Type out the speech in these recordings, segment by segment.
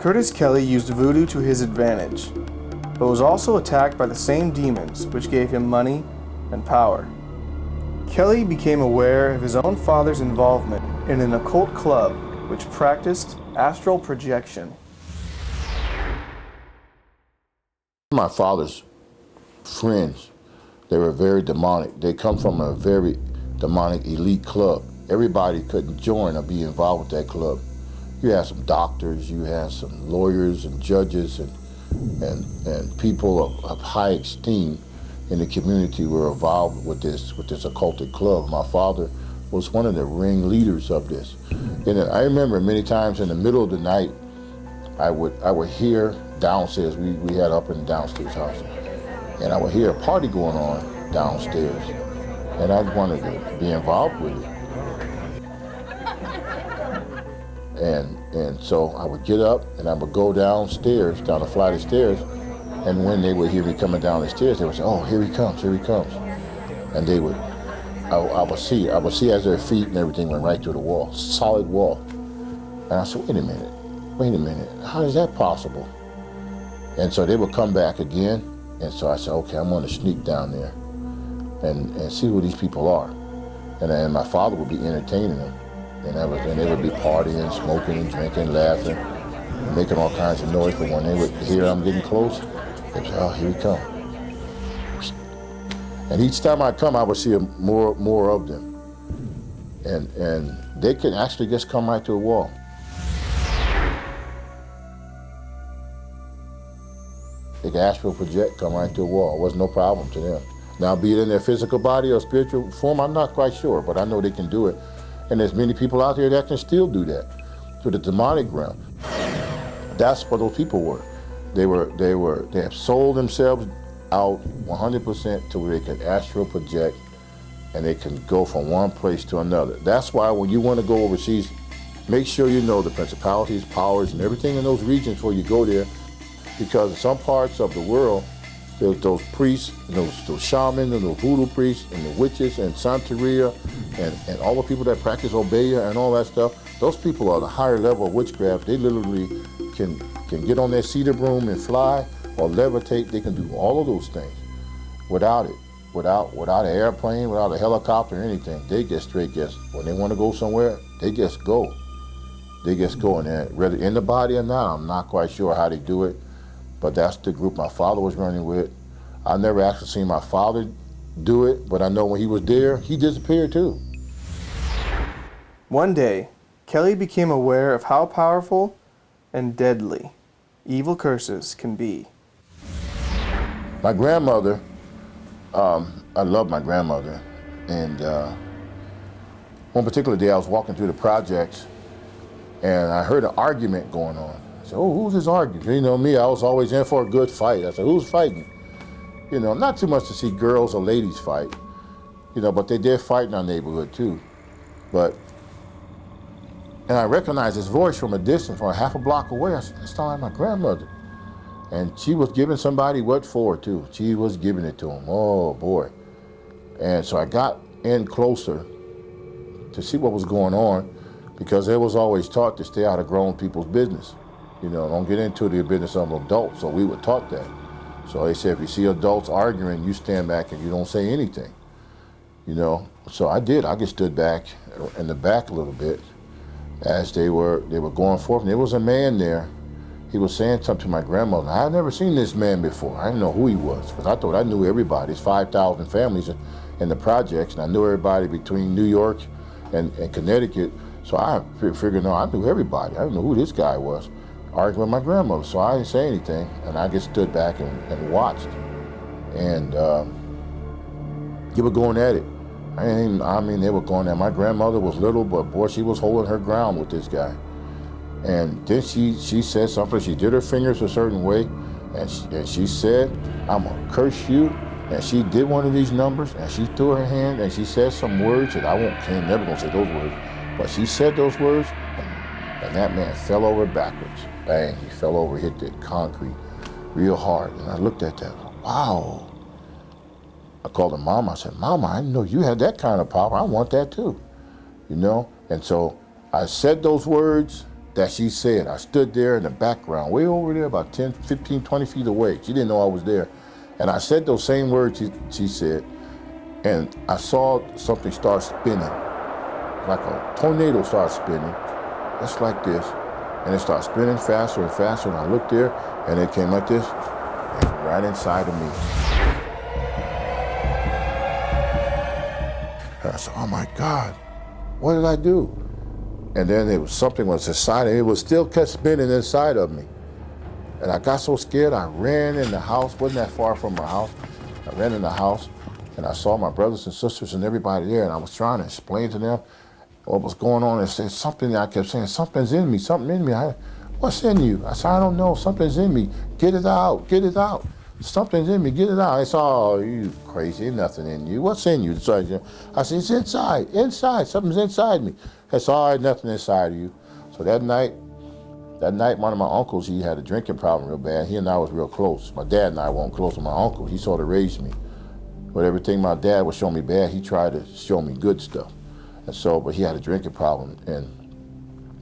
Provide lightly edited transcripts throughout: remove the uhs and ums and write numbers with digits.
Curtis Kelley used voodoo to his advantage, but was also attacked by the same demons which gave him money and power. Kelley became aware of his own father's involvement in an occult club which practiced astral projection. My father's friends, they were very demonic. They come from a very demonic elite club. Everybody couldn't join or be involved with that club. You had some doctors, you had some lawyers and judges and people of high esteem in the community were involved with this occultic club. My father was one of the ringleaders of this. And I remember many times in the middle of the night, I would hear downstairs, we had up and downstairs house, and I would hear a party going on downstairs, and I wanted to be involved with it. And so I would get up and I would go downstairs, down the flight of stairs, and when they would hear me coming down the stairs, they would say, "Oh, here he comes, here he comes." And they would, I would see as their feet and everything went right through the wall, solid wall. And I said, wait a minute, how is that possible? And so they would come back again, and so I said, okay, I'm gonna sneak down there and see who these people are. And my father would be entertaining them. And they would be partying, smoking, and drinking, laughing, and making all kinds of noise. But when they would hear I'm getting close, they'd say, "Oh, here he comes." And each time I come, I would see more of them. And they could actually just come right to the wall. They could astral project, come right to the wall. It was no problem to them. Now, be it in their physical body or spiritual form, I'm not quite sure, but I know they can do it. And there's many people out there that can still do that to the demonic realm. That's what those people were. They have sold themselves out 100% to where they can astral project and they can go from one place to another. That's why when you want to go overseas, make sure you know the principalities, powers, and everything in those regions before you go there, because in some parts of the world, there's those priests, and those shamans, and those voodoo priests, and the witches, and Santeria, and all the people that practice Obeya and all that stuff. Those people are the higher level of witchcraft. They literally can get on their cedar broom and fly or levitate. They can do all of those things without an airplane, without a helicopter or anything. They just when they want to go somewhere, they just go. They just go in there, whether in the body or not. I'm not quite sure how they do it. But that's the group my father was running with. I never actually seen my father do it, but I know when he was there, he disappeared too. One day, Kelley became aware of how powerful and deadly evil curses can be. My grandmother, I love my grandmother, and one particular day I was walking through the projects and I heard an argument going on. I said, "Oh, who's this arguing?" You know me, I was always in for a good fight. I said, "Who's fighting?" You know, not too much to see girls or ladies fight, you know, but they did fight in our neighborhood too. And I recognized his voice from a distance, from a half a block away. I said, "That's not like my grandmother." And she was giving somebody what for too. She was giving it to him, oh boy. And so I got in closer to see what was going on, because it was always taught to stay out of grown people's business. You know, don't get into the business of adults, so we were taught that. So they said, if you see adults arguing, you stand back and you don't say anything. You know, so I did. I just stood back in the back a little bit as they were going forth. And there was a man there. He was saying something to my grandmother. I had never seen this man before. I didn't know who he was, because I thought I knew everybody. There's 5,000 families in the projects, and I knew everybody between New York and Connecticut. So I figured, no, I knew everybody. I didn't know who this guy was, arguing with my grandmother. So I didn't say anything, and I just stood back and watched. And they were going at it. I mean, they were going at it. My grandmother was little, but boy, she was holding her ground with this guy. And then she said something. She did her fingers a certain way, and she said, "I'm gonna curse you." And she did one of these numbers, and she threw her hand, and she said some words that I'm never gonna say those words, but she said those words, and that man fell over backwards. Bang, he fell over, hit the concrete real hard. And I looked at that, wow. I called her Mama. I said, "Mama, I didn't know you had that kind of power. I want that too." You know? And so I said those words, that she said. I stood there in the background, way over there, about 10, 15, 20 feet away. She didn't know I was there. And I said those same words she said, and I saw something start spinning, like a tornado started spinning, just like this. And it started spinning faster and faster, and I looked there, and it came like this, and right inside of me. And I said, oh my God, what did I do? And then something was inside, and it was still kept spinning inside of me. And I got so scared, I ran in the house, wasn't that far from our house. I ran in the house, and I saw my brothers and sisters and everybody there, and I was trying to explain to them what was going on. And said something, I kept saying, something's in me, something in me. What's in you? I said, I don't know, something's in me. Get it out, get it out. Something's in me, get it out. I said, oh, you crazy, ain't nothing in you. What's in you? I said, it's inside, something's inside me. I said, all right, nothing inside of you. So that night, one of my uncles, he had a drinking problem real bad. He and I was real close. My dad and I weren't close with my uncle. He sort of raised me. But everything my dad was showing me bad, he tried to show me good stuff. And so, but he had a drinking problem, and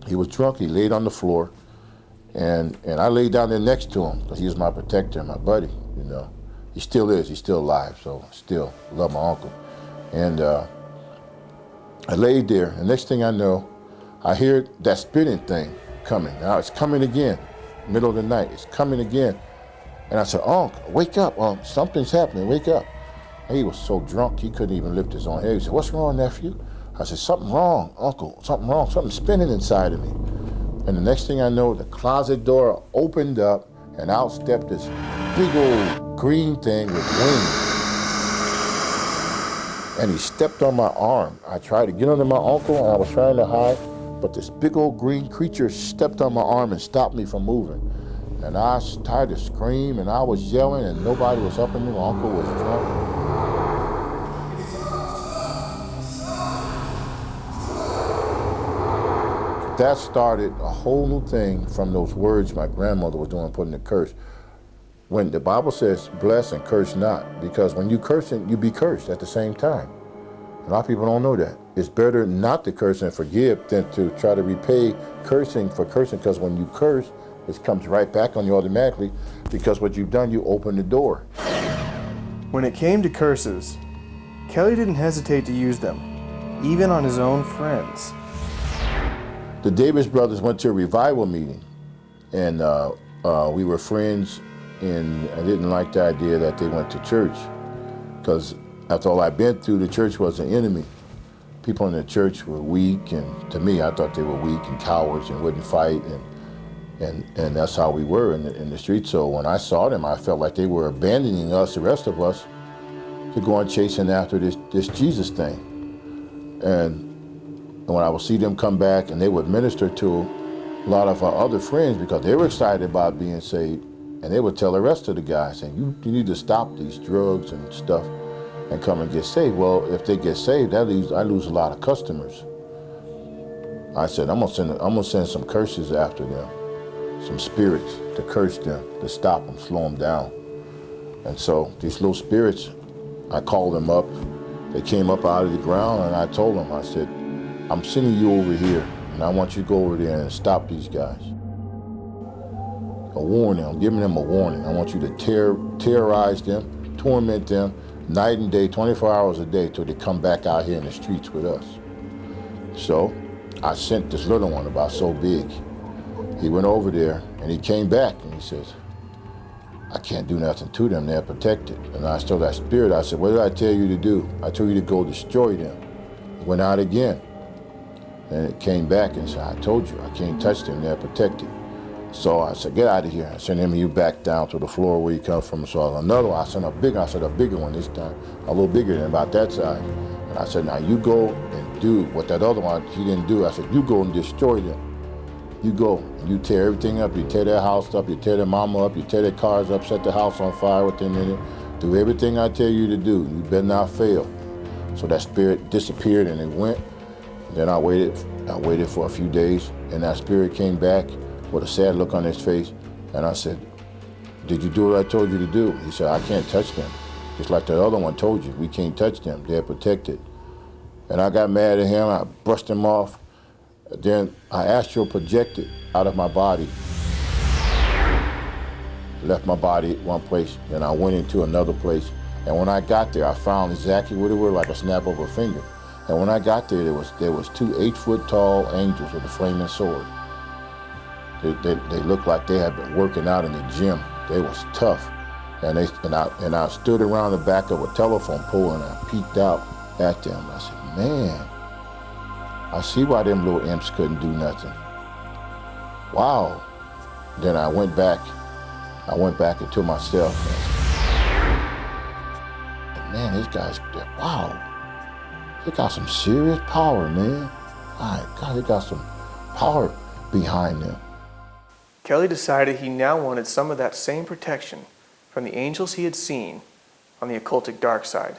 he was drunk. He laid on the floor, and I laid down there next to him because he was my protector, my buddy, you know. He still is, he's still alive, so I still love my uncle. And I laid there, and next thing I know, I hear that spinning thing coming. Now it's coming again, middle of the night, it's coming again. And I said, Unc, wake up, Unc, something's happening, wake up. And he was so drunk, he couldn't even lift his own head. He said, what's wrong, nephew? I said, something wrong, Uncle, something wrong, something's spinning inside of me. And the next thing I know, the closet door opened up, and out stepped this big old green thing with wings. And he stepped on my arm. I tried to get under my uncle, and I was trying to hide, but this big old green creature stepped on my arm and stopped me from moving. And I started to scream, and I was yelling, and nobody was helping me. My uncle was drunk. That started a whole new thing from those words my grandmother was doing, putting the curse. When the Bible says, bless and curse not, because when you curse, you be cursed at the same time. A lot of people don't know that. It's better not to curse and forgive than to try to repay cursing for cursing, because when you curse, it comes right back on you automatically, because what you've done, you open the door. When it came to curses, Kelley didn't hesitate to use them, even on his own friends. The Davis brothers went to a revival meeting, and we were friends, and I didn't like the idea that they went to church, because after all I'd been through, the church was an enemy. People in the church were weak, and to me, I thought they were weak and cowards and wouldn't fight, and that's how we were in the street. So when I saw them, I felt like they were abandoning us, the rest of us, to go on chasing after this Jesus thing. And when I would see them come back, and they would minister to a lot of our other friends because they were excited about being saved, and they would tell the rest of the guys, saying, you need to stop these drugs and stuff and come and get saved. Well, if they get saved, I lose a lot of customers. I said, I'm gonna send some curses after them, some spirits to curse them, to stop them, slow them down. And so these little spirits, I called them up. They came up out of the ground, and I told them, I said, I'm sending you over here, and I want you to go over there and stop these guys. A warning, I'm giving them a warning. I want you to terrorize them, torment them, night and day, 24 hours a day, till they come back out here in the streets with us. So I sent this little one about so big. He went over there, and he came back, and he says, I can't do nothing to them, they're protected. And I told that spirit, I said, what did I tell you to do? I told you to go destroy them. He went out again. And it came back and said, I told you, I can't touch them, they're protected. So I said, get out of here. I sent him, you back down to the floor where you come from. So another one, I sent a bigger one this time, a little bigger than about that size. And I said, now you go and do what that other one, he didn't do. I said, you go and destroy them. You go and you tear everything up. You tear their house up, you tear their mama up, you tear their cars up, set the house on fire with them in it. Do everything I tell you to do. You better not fail. So that spirit disappeared, and it went. Then I waited for a few days, and that spirit came back with a sad look on his face, and I said, did you do what I told you to do? He said, I can't touch them. Just like the other one told you, we can't touch them, they're protected. And I got mad at him, I brushed him off, Then I astral projected out of my body, left my body at one place, and I went into another place. And when I got there, I found exactly what it was, like a snap of a finger. And when I got there, there was 2 8-foot tall angels with a flaming sword. They looked like they had been working out in the gym. They was tough. And I stood around the back of a telephone pole and I peeked out at them. I said, man, I see why them little imps couldn't do nothing. Wow. Then I went back into myself. And man, these guys, wow. They got some serious power, man. My God, they got some power behind them. Kelley decided he now wanted some of that same protection from the angels he had seen on the occultic dark side.